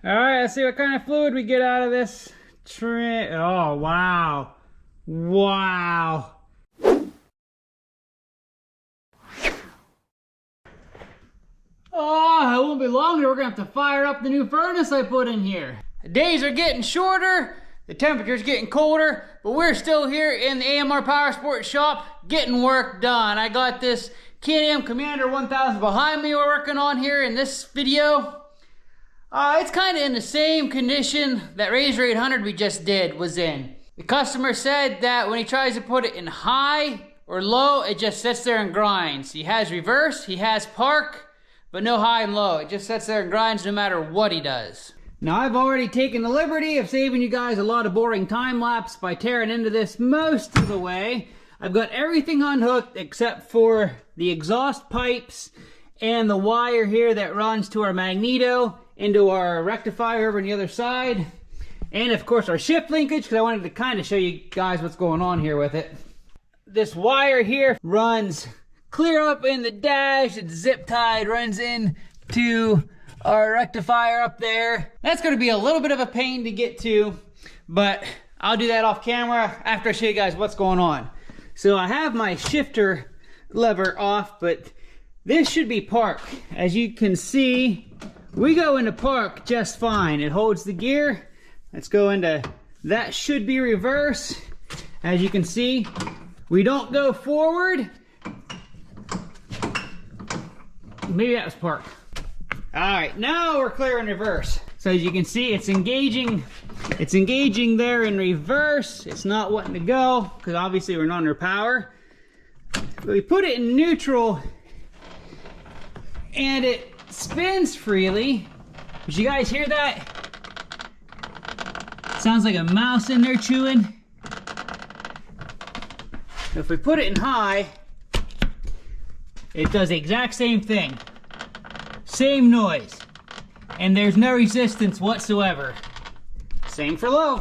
All right, let's see what kind of fluid we get out of this trim. Oh, wow. Wow. Oh, it won't be long here. We're gonna have to fire up the new furnace I put in here. The days are getting shorter, the temperature's getting colder, but we're still here in the AMR Powersports shop getting work done. I got this Can-Am Commander 1000 behind me we're working on here in this video. It's kind of in the same condition that RZR 800 we just did was in. The customer said that when he tries to put it in high or low, it just sits there and grinds. He has reverse, he has park, but no high and low. It just sits there and grinds no matter what he does. Now I've already taken the liberty of saving you guys a lot of boring time lapse by tearing into this most of the way. I've got everything unhooked except for the exhaust pipes and the wire here that runs to our magneto into our rectifier over on the other side. And of course our shift linkage, because I wanted to kind of show you guys what's going on here with it. This wire here runs clear up in the dash, it's zip tied, runs in to our rectifier up there. That's going to be a little bit of a pain to get to, but I'll do that off camera after I show you guys what's going on. So I have my shifter lever off, but this should be park. As you can see, we go into park just fine. It holds the gear. Let's go into, that should be reverse. As you can see, we don't go forward. Maybe that was park. All right, now we're clear in reverse. So as you can see, it's engaging there in reverse. It's not wanting to go because obviously we're not under power. But we put it in neutral and it spins freely. Did you guys hear that? Sounds like a mouse in there chewing. If we put it in high, it does the exact same thing. Same noise. And there's no resistance whatsoever. Same for low.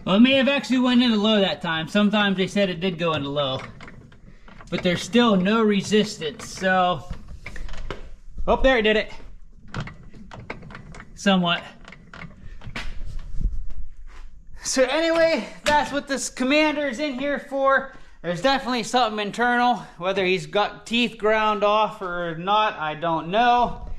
Well, it may have actually went into low that time. Sometimes they said it did go into low. But there's still no resistance, so... Oh, there it did it. Somewhat. So anyway, that's what this Commander is in here for. There's definitely something internal. Whether he's got teeth ground off or not, I don't know.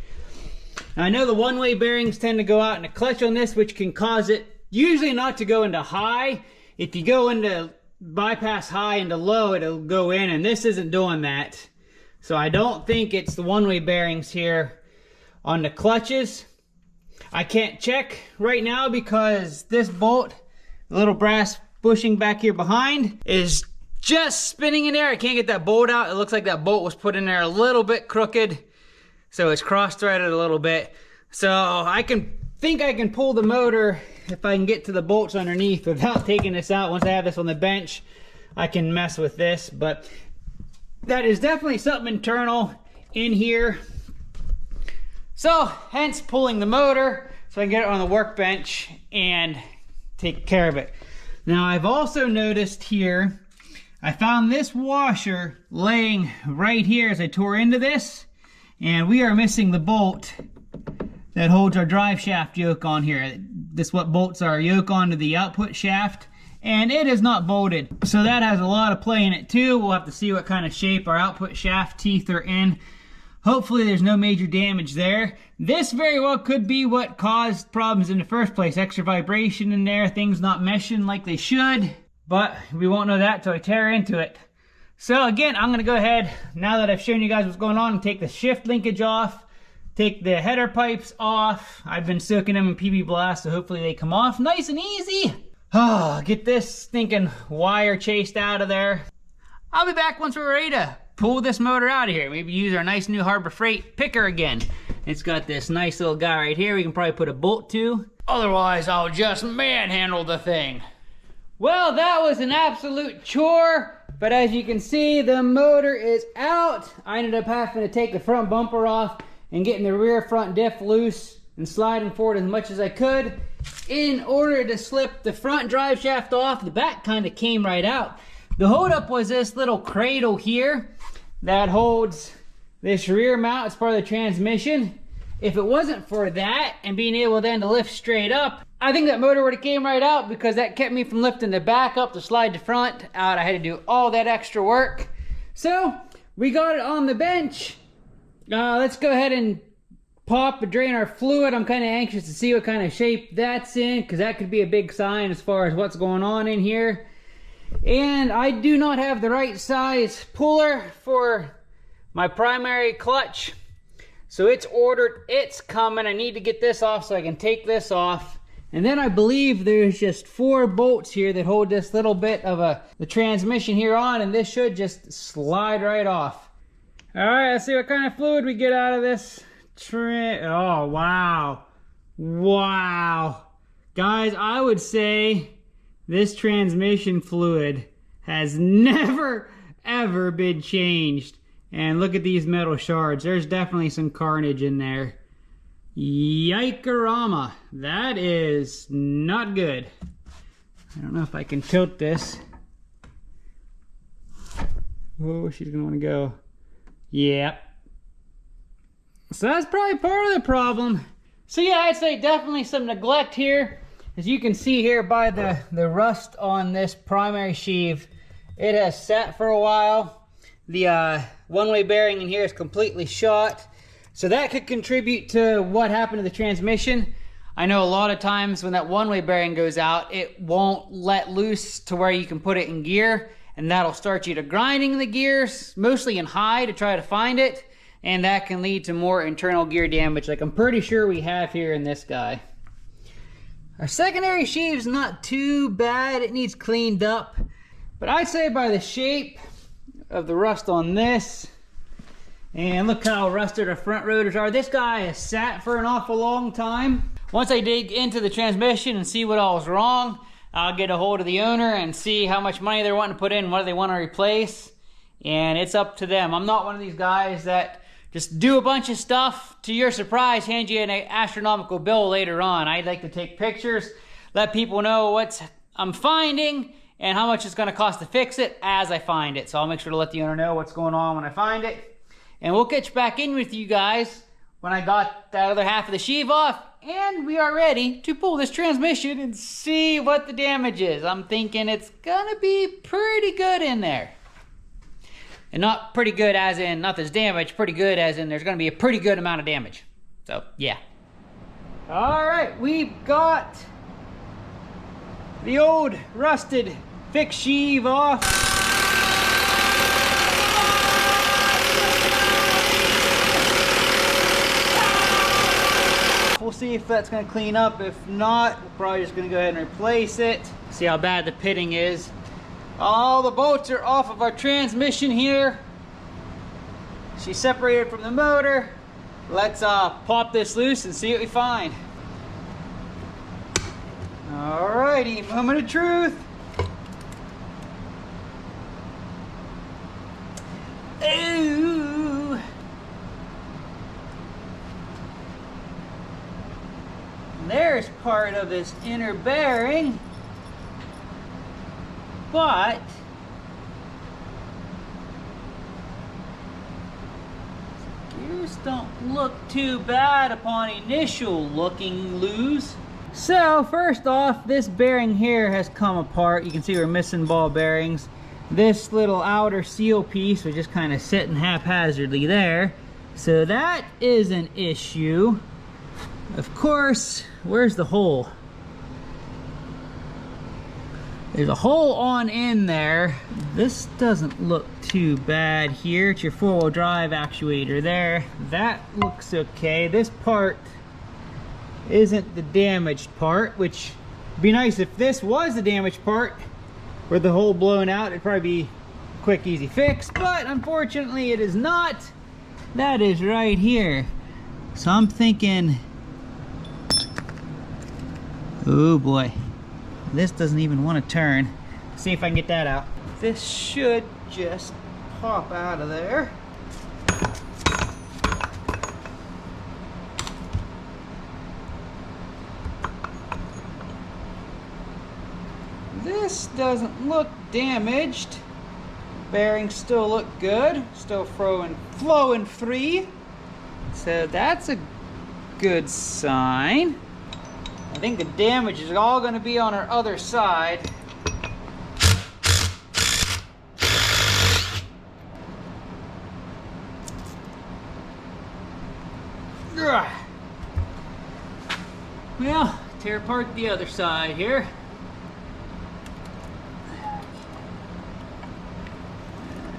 Now, I know the one-way bearings tend to go out in a clutch on this, which can cause it usually not to go into high. If you go into bypass high into low, it'll go in, and this isn't doing that. So I don't think it's the one-way bearings here on the clutches. I can't check right now because this bolt, the little brass bushing back here behind, is just spinning in there. I can't get that bolt out. It looks like that bolt was put in there a little bit crooked, so it's cross-threaded a little bit. So I think I can pull the motor if I can get to the bolts underneath without taking this out. Once I have this on the bench, I can mess with this, but that is definitely something internal in here. So hence pulling the motor so I can get it on the workbench and take care of it. Now I've also noticed here, I found this washer laying right here as I tore into this, and we are missing the bolt that holds our drive shaft yoke on here. This is what bolts our yoke onto the output shaft, and it is not bolted. So that has a lot of play in it too. We'll have to see what kind of shape our output shaft teeth are in. Hopefully there's no major damage there. This very well could be what caused problems in the first place. Extra vibration in there, things not meshing like they should. But we won't know that till I tear into it. So again, I'm gonna go ahead, now that I've shown you guys what's going on, and take the shift linkage off, take the header pipes off. I've been soaking them in PB Blast, so hopefully they come off nice and easy. Oh, get this stinking wire chased out of there. I'll be back once we're ready to pull this motor out of here. Maybe use our nice new Harbor Freight picker again. It's got this nice little guy right here we can probably put a bolt to. Otherwise, I'll just manhandle the thing. Well, that was an absolute chore, but as you can see, the motor is out. I ended up having to take the front bumper off and getting the rear front diff loose and sliding forward as much as I could in order to slip the front drive shaft off. The back kind of came right out. The holdup was this little cradle here that holds this rear mount is part of the transmission. If it wasn't for that and being able then to lift straight up, I think that motor would have came right out, because that kept me from lifting the back up to slide the front out. I had to do all that extra work. So we got it on the bench. Let's go ahead and pop and drain our fluid. I'm kind of anxious to see what kind of shape that's in, because that could be a big sign as far as what's going on in here. And I do not have the right size puller for my primary clutch. So it's ordered, it's coming. I need to get this off so I can take this off. And then I believe there's just 4 bolts here that hold this little bit of the transmission here on, and this should just slide right off. All right, let's see what kind of fluid we get out of this. Oh, wow. Wow. Guys, I would say this transmission fluid has never, ever been changed. And look at these metal shards. There's definitely some carnage in there. Yikerama. That is not good. I don't know if I can tilt this. Oh, she's gonna want to go. Yep. So that's probably part of the problem. So yeah, I'd say definitely some neglect here. As you can see here by the rust on this primary sheave, it has sat for a while. The one-way bearing in here is completely shot. So that could contribute to what happened to the transmission. I know a lot of times when that one-way bearing goes out, it won't let loose to where you can put it in gear, and that'll start you to grinding the gears, mostly in high to try to find it, and that can lead to more internal gear damage, like I'm pretty sure we have here in this guy. Our secondary sheave's not too bad. It needs cleaned up, but I'd say by the shape of the rust on this, and look how rusted our front rotors are. This guy has sat for an awful long time. Once I dig into the transmission and see what all is wrong, I'll get a hold of the owner and see how much money they're wanting to put in, what do they want to replace, and it's up to them. I'm not one of these guys that just do a bunch of stuff, to your surprise, hand you an astronomical bill later on. I'd like to take pictures, let people know what I'm finding, and how much it's going to cost to fix it as I find it. So I'll make sure to let the owner know what's going on when I find it. And we'll catch back in with you guys when I got that other half of the sheave off, and we are ready to pull this transmission and see what the damage is. I'm thinking it's gonna be pretty good in there. And not pretty good as in not there's damage, pretty good as in there's gonna be a pretty good amount of damage. So yeah. All right, we've got the old rusted fixed sheave off. We'll see if that's going to clean up. If not, we're probably just going to go ahead and replace it. See how bad the pitting is. All the bolts are off of our transmission here. She's separated from the motor. Let's pop this loose and see what we find. Alrighty, moment of truth. Ooh. There's part of this inner bearing, but gears don't look too bad upon initial looking loose. So first off, this bearing here has come apart. You can see we're missing ball bearings. This little outer seal piece was just kind of sitting haphazardly there. So that is an issue. Of course, where's the hole? There's a hole on in there. This doesn't look too bad here. It's your four-wheel drive actuator there. That looks okay. This part isn't the damaged part, which would be nice if this was the damaged part with the hole blown out. It'd probably be a quick, easy fix, but unfortunately it is not. That is right here. So I'm thinking, oh boy, this doesn't even want to turn. Let's see if I can get that out. This should just pop out of there. This doesn't look damaged. Bearings still look good, still flowing free. So that's a good sign. I think the damage is all going to be on our other side. Well, tear apart the other side here.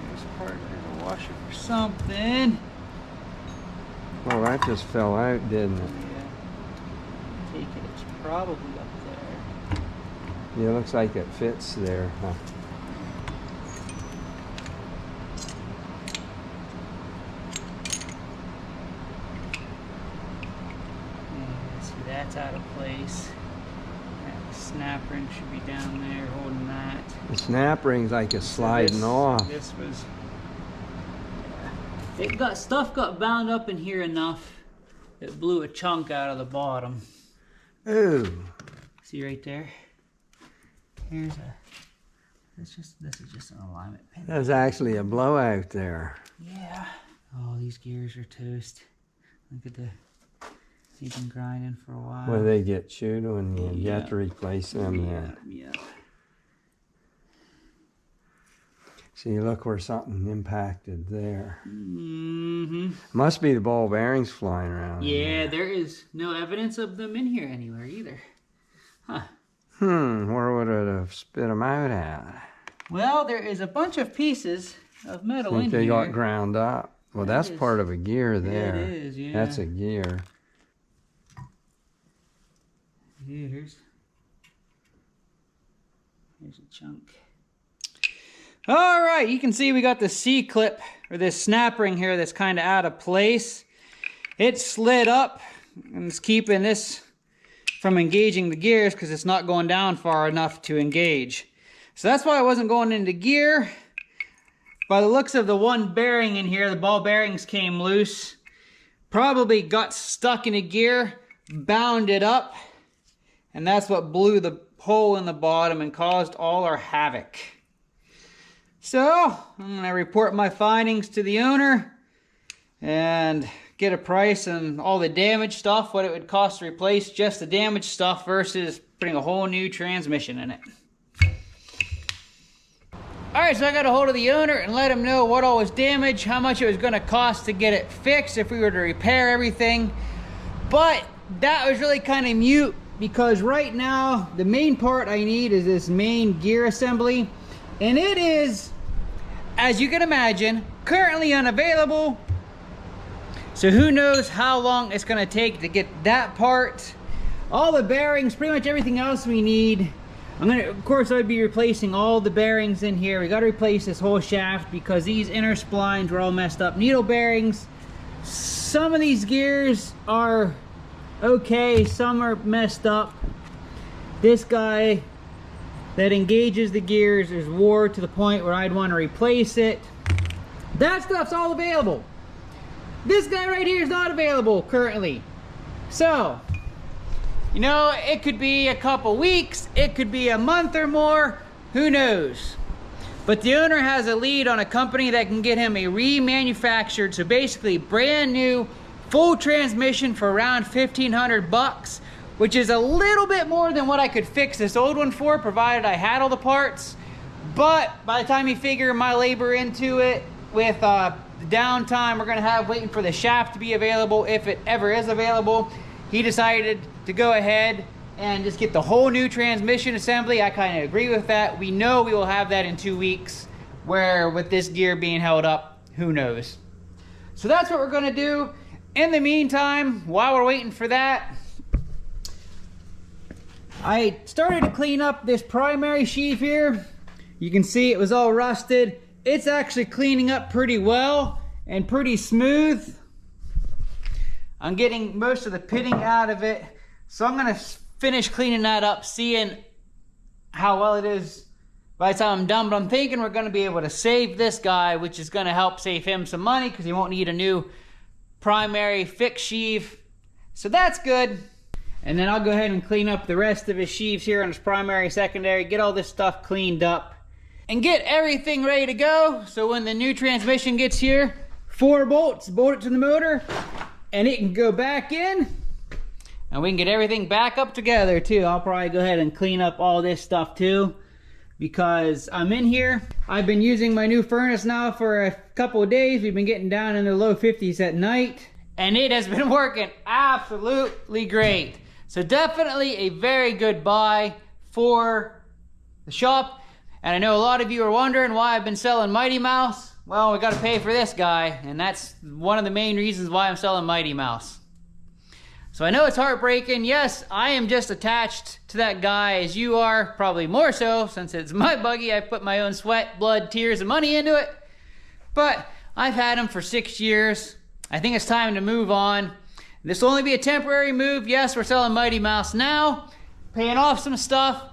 There's part of the washer for something. Well, that just fell out, didn't it? Yeah. Take it, it's probably up there. Yeah, it looks like it fits there, huh? Yeah, see, that's out of place. That snap ring should be down there holding that. The snap ring's like it's sliding off. This was... Stuff got bound up in here enough that blew a chunk out of the bottom. Ooh. See right there? Here's a... This is just an alignment pin. There's actually a blowout there. Yeah. Oh, these gears are toast. Look at they've been grinding for a while. Well, they get chewed when you have to replace them then. Yeah. See, look where something impacted there. Mm-hmm. Must be the ball bearings flying around. Yeah, there is no evidence of them in here anywhere either. Huh. Where would it have spit them out at? Well, there is a bunch of pieces of metal in here. They got ground up. Well, that's part of a gear there. It is, yeah. That's a gear. Here's a chunk. All right, you can see we got the C-clip, or this snap ring here that's kind of out of place. It slid up, and it's keeping this from engaging the gears because it's not going down far enough to engage. So that's why it wasn't going into gear. By the looks of the one bearing in here, the ball bearings came loose. Probably got stuck in a gear, bound it up, and that's what blew the hole in the bottom and caused all our havoc. So, I'm going to report my findings to the owner and get a price on all the damaged stuff, what it would cost to replace just the damaged stuff versus putting a whole new transmission in it. Alright, so I got a hold of the owner and let him know what all was damaged, how much it was going to cost to get it fixed if we were to repair everything. But that was really kind of mute because right now the main part I need is this main gear assembly. And it is, as you can imagine, currently unavailable. So who knows how long it's going to take to get that part. All the bearings, pretty much everything else we need. Of course, I'd be replacing all the bearings in here. We got to replace this whole shaft because these inner splines were all messed up. Needle bearings. Some of these gears are okay. Some are messed up. This guy that engages the gears is wore to the point where I'd want to replace it. That stuff's all available. This guy right here is not available currently. So, you know, it could be a couple weeks, it could be a month or more, who knows. But the owner has a lead on a company that can get him a remanufactured, so basically brand new, full transmission for around $1,500. Which is a little bit more than what I could fix this old one for, provided I had all the parts. But by the time you figure my labor into it, with the downtime we're gonna have waiting for the shaft to be available, if it ever is available, he decided to go ahead and just get the whole new transmission assembly. I kind of agree with that. We know we will have that in 2 weeks, where with this gear being held up, who knows. So that's what we're gonna do. In the meantime, while we're waiting for that, I started to clean up this primary sheave here. You can see it was all rusted. It's actually cleaning up pretty well and pretty smooth. I'm getting most of the pitting out of it. So I'm gonna finish cleaning that up, seeing how well it is by the time I'm done. But I'm thinking we're gonna be able to save this guy, which is gonna help save him some money because he won't need a new primary fixed sheave. So that's good. And then I'll go ahead and clean up the rest of his sheaves here on his primary, secondary, get all this stuff cleaned up. and get everything ready to go. So when the new transmission gets here, 4 bolts, bolt it to the motor, and it can go back in. And we can get everything back up together too. I'll probably go ahead and clean up all this stuff too, because I'm in here. I've been using my new furnace now for a couple of days. We've been getting down in the low 50s at night, and it has been working absolutely great. So definitely a very good buy for the shop. And I know a lot of you are wondering why I've been selling Mighty Mouse. Well, we got to pay for this guy, and that's one of the main reasons why I'm selling Mighty Mouse. So I know it's heartbreaking. Yes, I am just attached to that guy as you are, probably more so since it's my buggy. I put my own sweat, blood, tears, and money into it. But I've had him for 6 years. I think it's time to move on. This will only be a temporary move. Yes, we're selling Mighty Mouse now, paying off some stuff,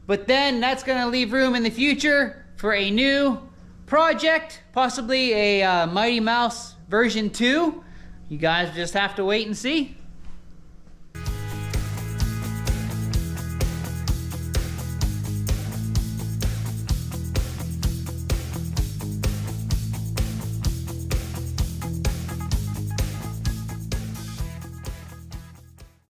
but then that's gonna leave room in the future for a new project, possibly a Mighty Mouse version 2. You guys just have to wait and see.